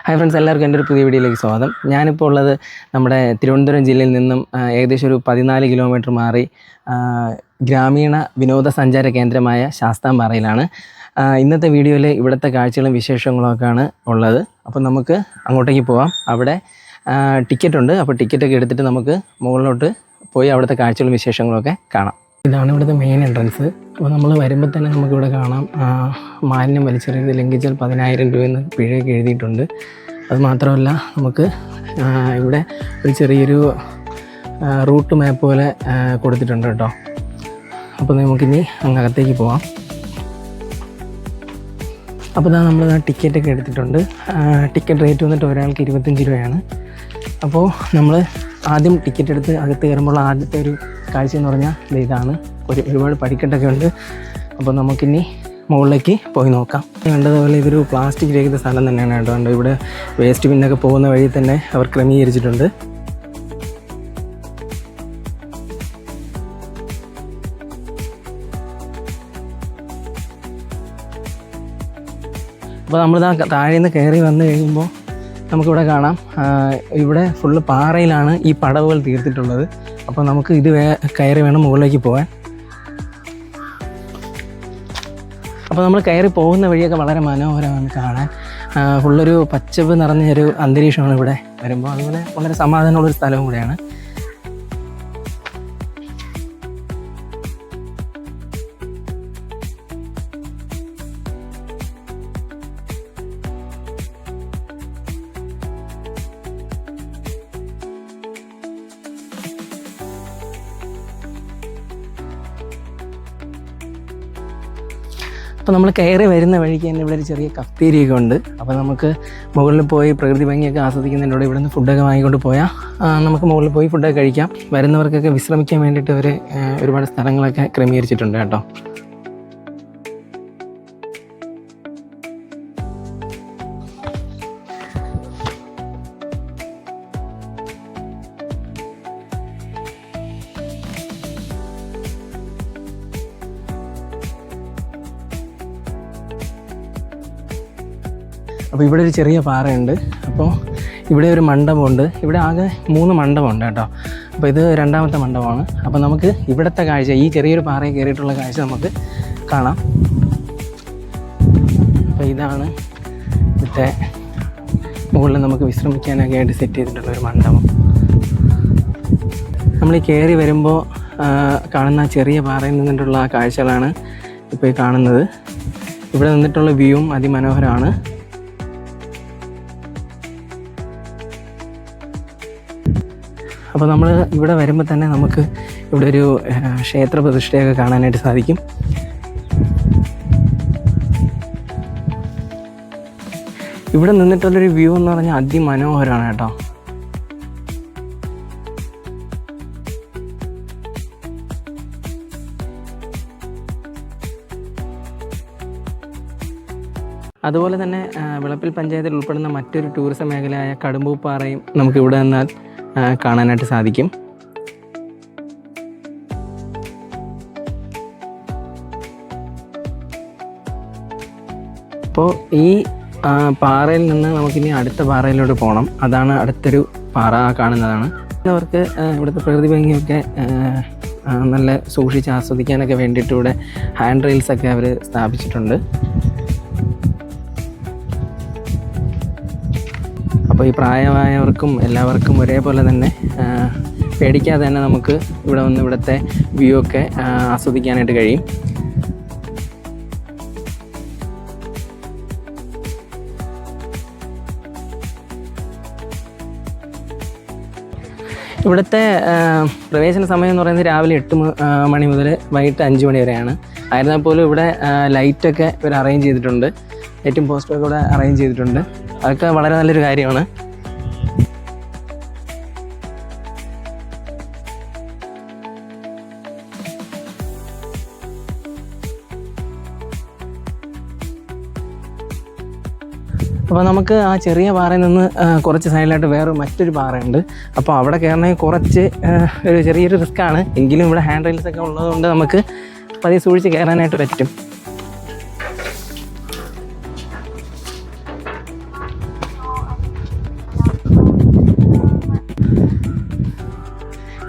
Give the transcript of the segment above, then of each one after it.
Hi friends, എല്ലാവർക്കും എൻ്റെ ഒരു പുതിയ വീഡിയോയിലേക്ക് സ്വാഗതം. ഞാനിപ്പോൾ ഉള്ളത് നമ്മുടെ തിരുവനന്തപുരം ജില്ലയിൽ നിന്നും ഏകദേശം ഒരു 14 കിലോമീറ്റർ മാറി ഗ്രാമീണ വിനോദസഞ്ചാര കേന്ദ്രമായ ശാസ്താംപാറയിലാണ്. ഇന്നത്തെ വീഡിയോയിൽ ഇവിടുത്തെ കാഴ്ചകളും വിശേഷങ്ങളൊക്കെയാണ് ഉള്ളത്. അപ്പോൾ നമുക്ക് അങ്ങോട്ടേക്ക് പോകാം. അവിടെ ടിക്കറ്റ് ഉണ്ട്. അപ്പോൾ ടിക്കറ്റൊക്കെ എടുത്തിട്ട് നമുക്ക് മുകളിലോട്ട് പോയി അവിടുത്തെ കാഴ്ചകളും വിശേഷങ്ങളൊക്കെ കാണാം. ഇതാണ് ഇവിടുത്തെ മെയിൻ എൻട്രൻസ്. അപ്പോൾ നമ്മൾ വരുമ്പോൾ തന്നെ നമുക്കിവിടെ കാണാം, മാലിന്യം വലിച്ചെറിയുന്നത് ലംഘിച്ചാൽ 10,000 രൂപയെന്ന് പിഴയൊക്കെ എഴുതിയിട്ടുണ്ട്. അതുമാത്രമല്ല, നമുക്ക് ഇവിടെ ഒരു ചെറിയൊരു റൂട്ട് മാപ്പ് പോലെ കൊടുത്തിട്ടുണ്ട് കേട്ടോ. അപ്പോൾ നമുക്കിനി അങ്ങകത്തേക്ക് പോവാം. അപ്പോൾ ഇതാ നമ്മൾ ടിക്കറ്റൊക്കെ എടുത്തിട്ടുണ്ട്. ടിക്കറ്റ് റേറ്റ് വന്നിട്ട് ഒരാൾക്ക് 25 രൂപയാണ്. അപ്പോൾ നമ്മൾ ആദ്യം ടിക്കറ്റ് എടുത്ത് അകത്ത് കയറുമ്പോൾ ആദ്യത്തെ ഒരു കാഴ്ച എന്ന് പറഞ്ഞാൽ ഇതാണ്. ഒരുപാട് പടിക്കെട്ടൊക്കെ ഉണ്ട്. അപ്പോൾ നമുക്കിനി മുകളിലേക്ക് പോയി നോക്കാം. കണ്ടതുപോലെ ഇതൊരു പ്ലാസ്റ്റിക് രഹിത സ്ഥലം തന്നെയാണ് കേട്ടോ. ഇവിടെ വേസ്റ്റ് ബിന്നൊക്കെ പോകുന്ന വഴി തന്നെ അവർ ക്രമീകരിച്ചിട്ടുണ്ട്. അപ്പോൾ നമ്മളിതാ താഴെ നിന്ന് കയറി വന്നു കഴിയുമ്പോൾ നമുക്കിവിടെ കാണാം, ഇവിടെ ഫുള്ള് പാറയിലാണ് ഈ പടവുകൾ തീർത്തിട്ടുള്ളത്. അപ്പോൾ നമുക്ക് ഇത് കയറി വേണം മുകളിലേക്ക് പോകാൻ. അപ്പോൾ നമ്മൾ കയറി പോകുന്ന വഴിയൊക്കെ വളരെ മനോഹരമാണ് കാണാൻ. ഫുള്ളൊരു പച്ചപ്പ് നിറഞ്ഞൊരു അന്തരീക്ഷമാണ് ഇവിടെ വരുമ്പോൾ. അതുപോലെ വളരെ സമാധാനമുള്ളൊരു സ്ഥലവും കൂടെയാണ്. അപ്പോൾ നമ്മൾ കയറി വരുന്ന വഴിക്ക് തന്നെ ഇവിടെ ഒരു ചെറിയ കഫ്തീരിയൊക്കെ ഉണ്ട്. അപ്പോൾ നമുക്ക് മുകളിൽ പോയി പ്രകൃതി ഭംഗിയൊക്കെ ആസ്വദിക്കുന്നതിലൂടെ ഇവിടെ നിന്ന് ഫുഡൊക്കെ വാങ്ങിക്കൊണ്ട് പോയാൽ നമുക്ക് മുകളിൽ പോയി ഫുഡൊക്കെ കഴിക്കാം. വരുന്നവർക്കൊക്കെ വിശ്രമിക്കാൻ വേണ്ടിയിട്ട് അവർ ഒരുപാട് സ്ഥലങ്ങളൊക്കെ ക്രമീകരിച്ചിട്ടുണ്ട് കേട്ടോ. അപ്പോൾ ഇവിടെ ഒരു ചെറിയ പാറയുണ്ട്. അപ്പോൾ ഇവിടെ ഒരു മണ്ഡപമുണ്ട്. ഇവിടെ ആകെ 3 മണ്ഡപമുണ്ട് കേട്ടോ. അപ്പോൾ ഇത് 2ാമത്തെ മണ്ഡപമാണ്. അപ്പോൾ നമുക്ക് ഇവിടുത്തെ കാഴ്ച, ഈ ചെറിയൊരു പാറയിൽ കയറിയിട്ടുള്ള കാഴ്ച നമുക്ക് കാണാം. അപ്പോൾ ഇതാണ് ഇവിടുത്തെ മുകളിൽ നമുക്ക് വിശ്രമിക്കാനൊക്കെ ആയിട്ട് സെറ്റ് ചെയ്തിട്ടുള്ള ഒരു മണ്ഡപം. നമ്മൾ ഈ കയറി വരുമ്പോൾ കാണുന്ന ചെറിയ പാറയിൽ നിന്നിട്ടുള്ള ആ കാഴ്ചകളാണ് ഇപ്പോൾ ഈ കാണുന്നത്. ഇവിടെ നിന്നിട്ടുള്ള വ്യൂവും അതിമനോഹരമാണ്. അപ്പോൾ നമ്മൾ ഇവിടെ വരുമ്പോൾ തന്നെ നമുക്ക് ഇവിടെ ഒരു ക്ഷേത്ര പ്രതിഷ്ഠയൊക്കെ കാണാനായിട്ട് സാധിക്കും. ഇവിടെ നിന്നിട്ടുള്ളൊരു വ്യൂ എന്ന് പറഞ്ഞാൽ അതിമനോഹരമാണ് കേട്ടോ. അതുപോലെ തന്നെ വിളപ്പിൽ പഞ്ചായത്തിൽ ഉൾപ്പെടുന്ന മറ്റൊരു ടൂറിസം മേഖലയായ കടുമ്പൂപ്പാറയും നമുക്ക് ഇവിടെ നിന്നാൽ കാണാനായിട്ട് സാധിക്കും. അപ്പോൾ ഈ പാറയിൽ നിന്ന് നമുക്കിനി അടുത്ത പാറയിലോട്ട് പോകണം. അതാണ് അടുത്തൊരു പാറ, കാണുന്നതാണ്. അവർക്ക് ഇവിടുത്തെ പ്രകൃതി ഭംഗിയൊക്കെ നല്ല സൂക്ഷിച്ച് ആസ്വദിക്കാനൊക്കെ വേണ്ടിയിട്ട് ഇവിടെ ഹാൻഡ് റെയിൽസൊക്കെ അവർ സ്ഥാപിച്ചിട്ടുണ്ട്. അപ്പോൾ ഈ പ്രായമായവർക്കും എല്ലാവർക്കും ഒരേപോലെ തന്നെ പേടിക്കാതെ തന്നെ നമുക്ക് ഇവിടെ വന്ന് ഇവിടുത്തെ വ്യൂ ഒക്കെ ആസ്വദിക്കാനായിട്ട് കഴിയും. ഇവിടുത്തെ പ്രവേശന സമയം എന്ന് പറയുന്നത് രാവിലെ 8 മണി മുതൽ വൈകിട്ട് 5 മണി വരെയാണ്. ആയിരുന്നാൽ പോലും ഇവിടെ ലൈറ്റൊക്കെ ഇവർ അറേഞ്ച് ചെയ്തിട്ടുണ്ട്. ലൈറ്റും പോസ്റ്ററൊക്കെ ഇവിടെ അറേഞ്ച് ചെയ്തിട്ടുണ്ട്. അതൊക്കെ വളരെ നല്ലൊരു കാര്യമാണ്. അപ്പോൾ നമുക്ക് ആ ചെറിയ പാറയിൽ നിന്ന് കുറച്ച് സൈഡിലായിട്ട് വേറെ മറ്റൊരു പാറയുണ്ട്. അപ്പോൾ അവിടെ കയറണമെങ്കിൽ കുറച്ച് ഒരു ചെറിയൊരു റിസ്ക്കാണ്. എങ്കിലും ഇവിടെ ഹാൻഡ് റെയിൽസൊക്കെ ഉള്ളതുകൊണ്ട് നമുക്ക് പതിയെ സൂക്ഷിച്ച് കയറാനായിട്ട് പറ്റും.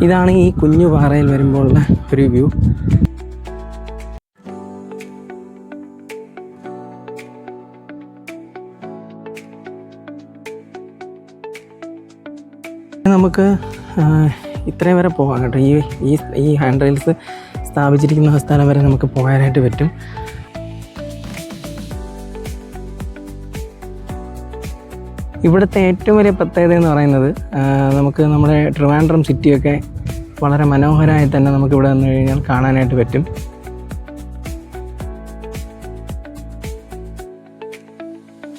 ഇതാണ് ഈ കുഞ്ഞു പാറയിൽ വരുമ്പോഴുള്ള ഒരു വ്യൂ. നമുക്ക് ഇത്രയും വരെ പോകാം കേട്ടോ. ഈ ഹാൻഡ് റെയിൽസ് സ്ഥാപിച്ചിരിക്കുന്ന സ്ഥലം വരെ നമുക്ക് പോകാനായിട്ട് പറ്റും. ഇവിടുത്തെ ഏറ്റവും വലിയ പ്രത്യേകത എന്ന് പറയുന്നത് നമുക്ക് നമ്മുടെ ട്രിവാൻഡ്രം സിറ്റിയൊക്കെ വളരെ മനോഹരമായി തന്നെ നമുക്ക് ഇവിടെ വന്നു കഴിഞ്ഞാൽ കാണാനായിട്ട് പറ്റും.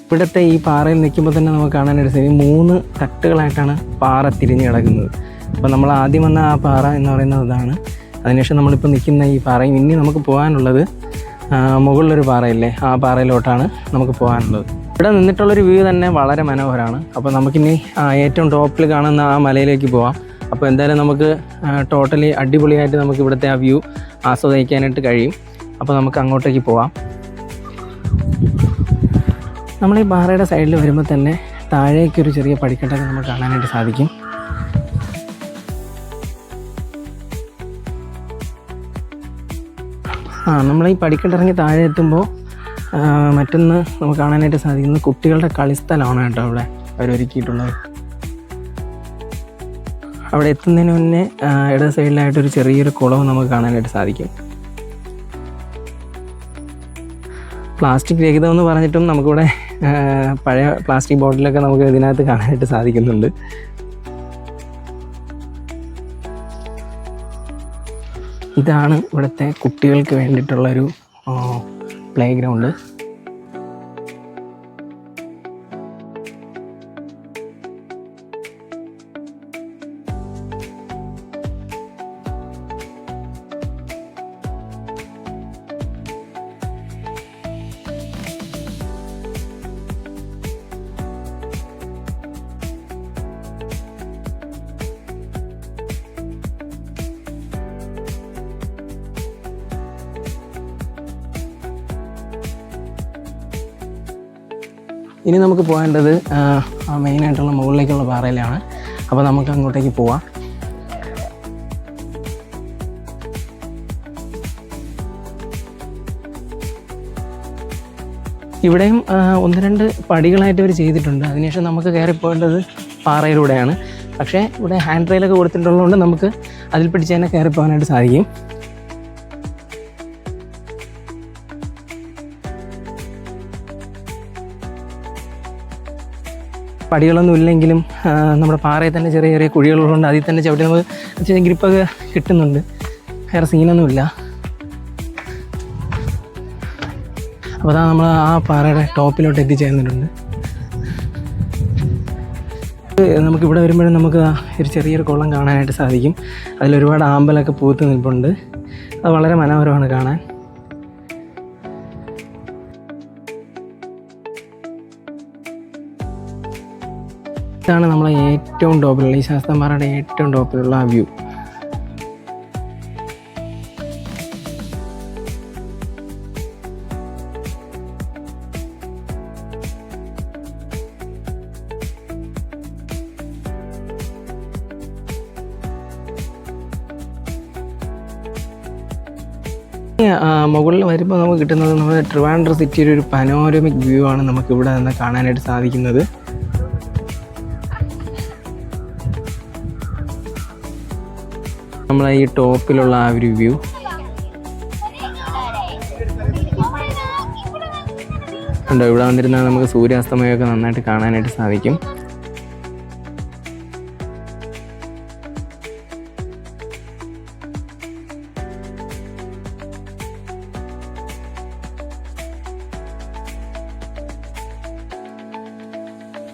ഇവിടുത്തെ ഈ പാറയിൽ നിൽക്കുമ്പോൾ തന്നെ നമുക്ക് കാണാനായിട്ട് സാധിക്കും 3 തട്ടുകളായിട്ടാണ് പാറ തിരിഞ്ഞ് കിടക്കുന്നത്. അപ്പോൾ നമ്മൾ ആദ്യം വന്ന ആ പാറ എന്ന് പറയുന്നത് ഇതാണ്. അതിനുശേഷം നമ്മളിപ്പോൾ നിൽക്കുന്ന ഈ പാറയും ഇനി നമുക്ക് പോകാനുള്ളത് മുകളിലൊരു പാറയില്ലേ, ആ പാറയിലോട്ടാണ് നമുക്ക് പോകാനുള്ളത്. ഇവിടെ നിന്നിട്ടുള്ളൊരു വ്യൂ തന്നെ വളരെ മനോഹരമാണ്. അപ്പോൾ നമുക്കിനി ഏറ്റവും ടോപ്പിൽ കാണുന്ന ആ മലയിലേക്ക് പോവാം. അപ്പോൾ എന്തായാലും നമുക്ക് ടോട്ടലി അടിപൊളിയായിട്ട് നമുക്ക് ഇവിടുത്തെ ആ വ്യൂ ആസ്വദിക്കാനായിട്ട് കഴിയും. അപ്പോൾ നമുക്ക് അങ്ങോട്ടേക്ക് പോവാം. നമ്മൾ ഈ പാറയുടെ സൈഡിൽ വരുമ്പോൾ തന്നെ താഴേക്കൊരു ചെറിയ പടിക്കെട്ടൊക്കെ നമുക്ക് കാണാനായിട്ട് സാധിക്കും. നമ്മൾ ഈ പടിക്കെട്ടിറങ്ങി താഴെ എത്തുമ്പോൾ മറ്റൊന്ന് നമുക്ക് കാണാനായിട്ട് സാധിക്കുന്നത് കുട്ടികളുടെ കളിസ്ഥലമാണ് കേട്ടോ അവിടെ അവരൊരുക്കിയിട്ടുള്ളത്. അവിടെ എത്തുന്നതിന് മുന്നേ ഇടത് സൈഡിലായിട്ടൊരു ചെറിയൊരു കുളവും നമുക്ക് കാണാനായിട്ട് സാധിക്കും. പ്ലാസ്റ്റിക് രഹിതമെന്ന് പറഞ്ഞിട്ടും നമുക്കിവിടെ പഴയ പ്ലാസ്റ്റിക് ബോട്ടിലൊക്കെ നമുക്ക് ഇതിനകത്ത് കാണാനായിട്ട് സാധിക്കുന്നുണ്ട്. ഇതാണ് ഇവിടുത്തെ കുട്ടികൾക്ക് വേണ്ടിയിട്ടുള്ളൊരു പ്ലേ ഗ്രൗണ്ട്. ഇനി നമുക്ക് പോകേണ്ടത് മെയിനായിട്ടുള്ള മുകളിലേക്കുള്ള പാറയിലാണ്. അപ്പോൾ നമുക്ക് അങ്ങോട്ടേക്ക് പോവാം. ഇവിടെയും 1-2 പടികളായിട്ട് ഇവർ ചെയ്തിട്ടുണ്ട്. അതിനുശേഷം നമുക്ക് കയറിപ്പോകേണ്ടത് പാറയിലൂടെയാണ്. പക്ഷേ ഇവിടെ ഹാൻഡ് റെയിലൊക്കെ കൊടുത്തിട്ടുള്ളതുകൊണ്ട് നമുക്ക് അതിൽ പിടിച്ച് തന്നെ കയറിപ്പോകാനായിട്ട് സാധിക്കും. പടികളൊന്നും ഇല്ലെങ്കിലും നമ്മുടെ പാറയിൽ തന്നെ ചെറിയ ചെറിയ കുഴികളുള്ളതുകൊണ്ട് അതിൽ തന്നെ ചവിട്ടി നമുക്ക് ചെറിയ ഗ്രിപ്പൊക്കെ കിട്ടുന്നുണ്ട്. വേറെ സീനൊന്നുമില്ല. അപ്പോൾ അതാ നമ്മൾ ആ പാറയുടെ ടോപ്പിലോട്ട് എത്തിച്ചേർന്നിട്ടുണ്ട്. നമുക്കിവിടെ വരുമ്പോഴും നമുക്ക് ഒരു ചെറിയൊരു കുളം കാണാനായിട്ട് സാധിക്കും. അതിലൊരുപാട് ആമ്പലൊക്കെ പൂത്ത് നിൽപ്പുണ്ട്. അത് വളരെ മനോഹരമാണ് കാണാൻ. ഇതാണ് നമ്മളെ ഏറ്റവും ടോപ്പിലുള്ള ഈ ശാസ്താംപാറയുടെ ഏറ്റവും ടോപ്പിലുള്ള ആ വ്യൂ. മുകളിൽ വരുമ്പോൾ നമുക്ക് കിട്ടുന്നത് നമ്മുടെ ട്രിവാൻഡ്രം സിറ്റിയുടെ ഒരു പനോരമിക് വ്യൂ ആണ് നമുക്കിവിടെ നിന്ന് കാണാനായിട്ട് സാധിക്കുന്നത്. നമ്മളെ ഈ ടോപ്പിലുള്ള ആ ഒരു വ്യൂ. ഉണ്ടോ, ഇവിടെ വന്നിരുന്നാൽ നമുക്ക് സൂര്യാസ്തമയമൊക്കെ നന്നായിട്ട് കാണാനായിട്ട് സാധിക്കും.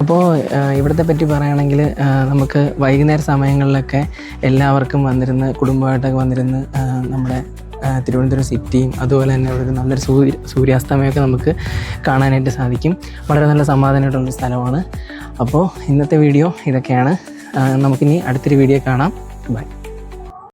അപ്പോൾ ഇവിടത്തെ പറ്റി പറയുകയാണെങ്കിൽ നമുക്ക് വൈകുന്നേര സമയങ്ങളിലൊക്കെ എല്ലാവർക്കും വന്നിരുന്ന് കുടുംബമായിട്ടൊക്കെ വന്നിരുന്ന് നമ്മുടെ തിരുവനന്തപുരം സിറ്റിയും അതുപോലെ തന്നെ ഇവിടെ നല്ലൊരു സൂര്യാസ്തമയമൊക്കെ നമുക്ക് കാണാനായിട്ട് സാധിക്കും. വളരെ നല്ല സമാധാനമായിട്ടുള്ളൊരു സ്ഥലമാണ്. അപ്പോൾ ഇന്നത്തെ വീഡിയോ ഇതൊക്കെയാണ്. നമുക്കിനി അടുത്തൊരു വീഡിയോ കാണാം. ബൈ.